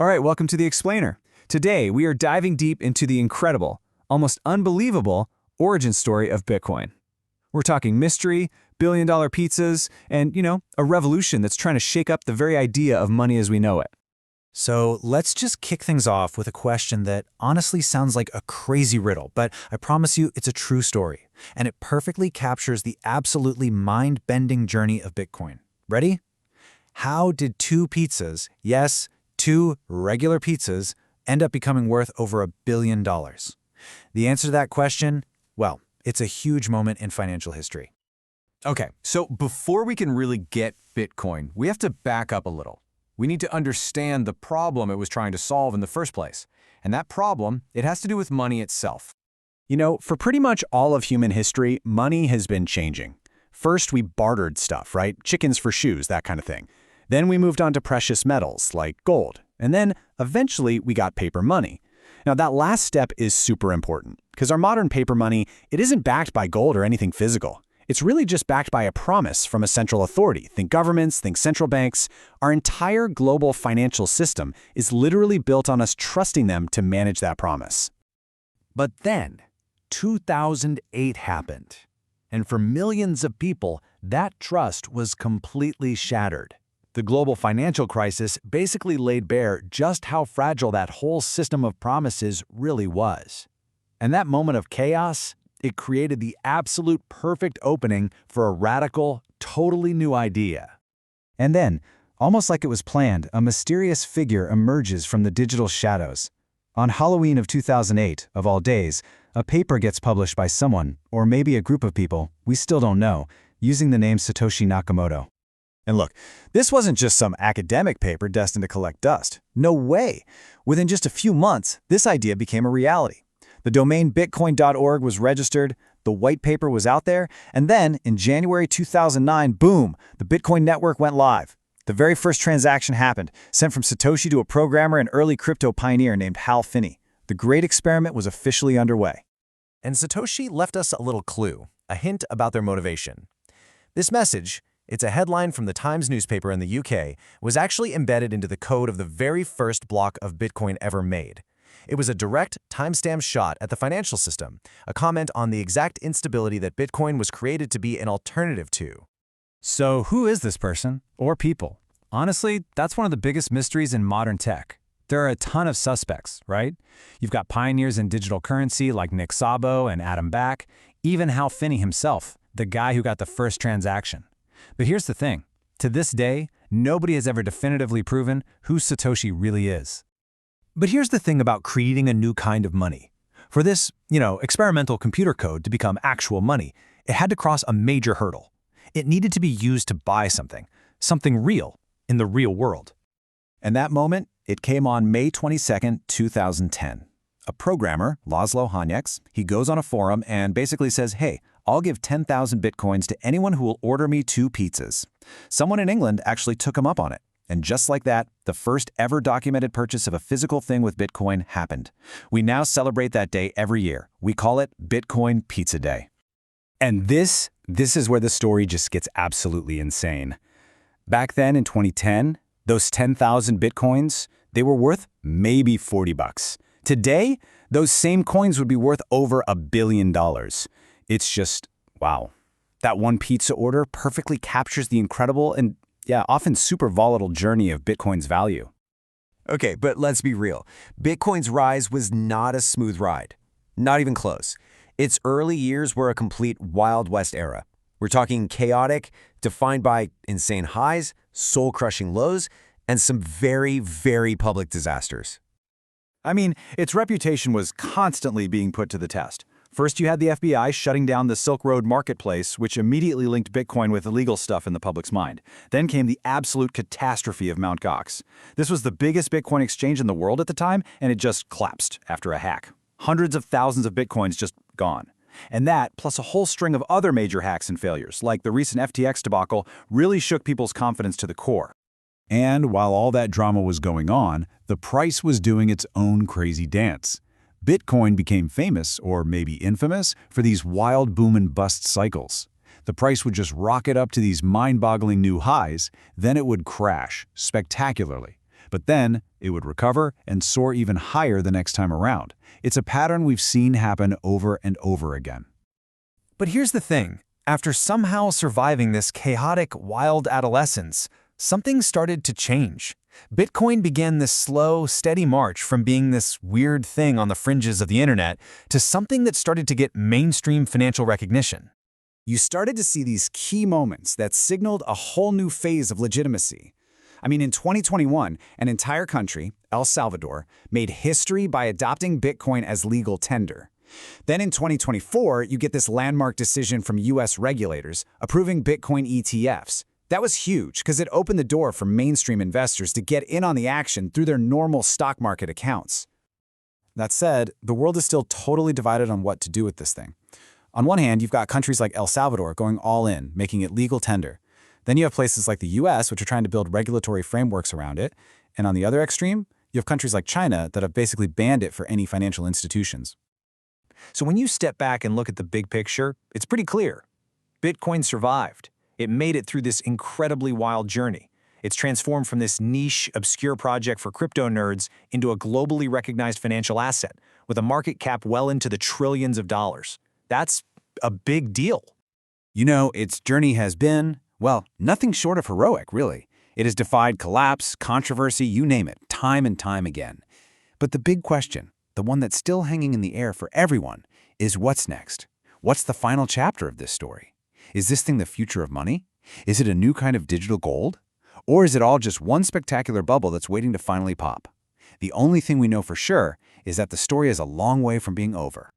All right, welcome to The Explainer. Today, we are diving deep into the incredible, almost unbelievable origin story of Bitcoin. We're talking mystery, billion-dollar pizzas, and, a revolution that's trying to shake up the very idea of money as we know it. So let's just kick things off with a question that honestly sounds like a crazy riddle, but I promise you it's a true story, and it perfectly captures the absolutely mind-bending journey of Bitcoin. Ready? How did two pizzas, yes, two regular pizzas, end up becoming worth over $1 billion? The answer to that question, well, it's a huge moment in financial history. Okay, so before we can really get Bitcoin, we have to back up a little. We need to understand the problem it was trying to solve in the first place. And that problem, it has to do with money itself. For pretty much all of human history, money has been changing. First, we bartered stuff, right? Chickens for shoes, that kind of thing. Then we moved on to precious metals, like gold. And then, eventually, we got paper money. Now, that last step is super important, because our modern paper money, it isn't backed by gold or anything physical. It's really just backed by a promise from a central authority. Think governments, think central banks. Our entire global financial system is literally built on us trusting them to manage that promise. But then, 2008 happened. And for millions of people, that trust was completely shattered. The global financial crisis basically laid bare just how fragile that whole system of promises really was. And that moment of chaos, it created the absolute perfect opening for a radical, totally new idea. And then, almost like it was planned, a mysterious figure emerges from the digital shadows. On Halloween of 2008, of all days, a paper gets published by someone, or maybe a group of people, we still don't know, using the name Satoshi Nakamoto. And look, this wasn't just some academic paper destined to collect dust. No way! Within just a few months, this idea became a reality. The domain bitcoin.org was registered, the white paper was out there, and then, in January 2009, boom, the Bitcoin network went live. The very first transaction happened, sent from Satoshi to a programmer and early crypto pioneer named Hal Finney. The great experiment was officially underway. And Satoshi left us a little clue, a hint about their motivation. This message, it's a headline from the Times newspaper in the UK, was actually embedded into the code of the very first block of Bitcoin ever made. It was a direct, timestamp shot at the financial system, a comment on the exact instability that Bitcoin was created to be an alternative to. So who is this person, or people? Honestly, that's one of the biggest mysteries in modern tech. There are a ton of suspects, right? You've got pioneers in digital currency like Nick Szabo and Adam Back, even Hal Finney himself, the guy who got the first transaction. But here's the thing. To this day, nobody has ever definitively proven who Satoshi really is. But here's the thing about creating a new kind of money. For this, experimental computer code to become actual money, it had to cross a major hurdle. It needed to be used to buy something real, in the real world. And that moment, it came on May 22, 2010. A programmer, Laszlo Hanyecz, he goes on a forum and basically says, hey, I'll give 10,000 bitcoins to anyone who will order me 2 pizzas. Someone in England actually took him up on it. And just like that, the first ever documented purchase of a physical thing with Bitcoin happened. We now celebrate that day every year. We call it Bitcoin Pizza Day. And this is where the story just gets absolutely insane. Back then in 2010, those 10,000 bitcoins, they were worth maybe $40. Today, those same coins would be worth over $1 billion. It's just, wow. That one pizza order perfectly captures the incredible and, often super volatile journey of Bitcoin's value. Okay, but let's be real. Bitcoin's rise was not a smooth ride. Not even close. Its early years were a complete Wild West era. We're talking chaotic, defined by insane highs, soul-crushing lows, and some very, very public disasters. I mean, its reputation was constantly being put to the test. First, you had the FBI shutting down the Silk Road marketplace, which immediately linked Bitcoin with illegal stuff in the public's mind. Then came the absolute catastrophe of Mt. Gox. This was the biggest Bitcoin exchange in the world at the time, and it just collapsed after a hack. Hundreds of thousands of Bitcoins just gone. And that, plus a whole string of other major hacks and failures, like the recent FTX debacle, really shook people's confidence to the core. And while all that drama was going on, the price was doing its own crazy dance. Bitcoin became famous, or maybe infamous, for these wild boom and bust cycles. The price would just rocket up to these mind-boggling new highs, then it would crash spectacularly. But then it would recover and soar even higher the next time around. It's a pattern we've seen happen over and over again. But here's the thing. After somehow surviving this chaotic, wild adolescence, something started to change. Bitcoin began this slow, steady march from being this weird thing on the fringes of the internet to something that started to get mainstream financial recognition. You started to see these key moments that signaled a whole new phase of legitimacy. I mean, in 2021, an entire country, El Salvador, made history by adopting Bitcoin as legal tender. Then in 2024, you get this landmark decision from US regulators approving Bitcoin ETFs. That was huge because it opened the door for mainstream investors to get in on the action through their normal stock market accounts. That said, the world is still totally divided on what to do with this thing. On one hand, you've got countries like El Salvador going all in, making it legal tender. Then you have places like the US, which are trying to build regulatory frameworks around it. And on the other extreme, you have countries like China that have basically banned it for any financial institutions. So when you step back and look at the big picture, it's pretty clear. Bitcoin survived. It made it through this incredibly wild journey. It's transformed from this niche, obscure project for crypto nerds into a globally recognized financial asset with a market cap well into the trillions of dollars. That's a big deal. You know, its journey has been, well, nothing short of heroic, really. It has defied collapse, controversy, you name it, time and time again. But the big question, the one that's still hanging in the air for everyone, is what's next? What's the final chapter of this story? Is this thing the future of money? Is it a new kind of digital gold? Or is it all just one spectacular bubble that's waiting to finally pop? The only thing we know for sure is that the story is a long way from being over.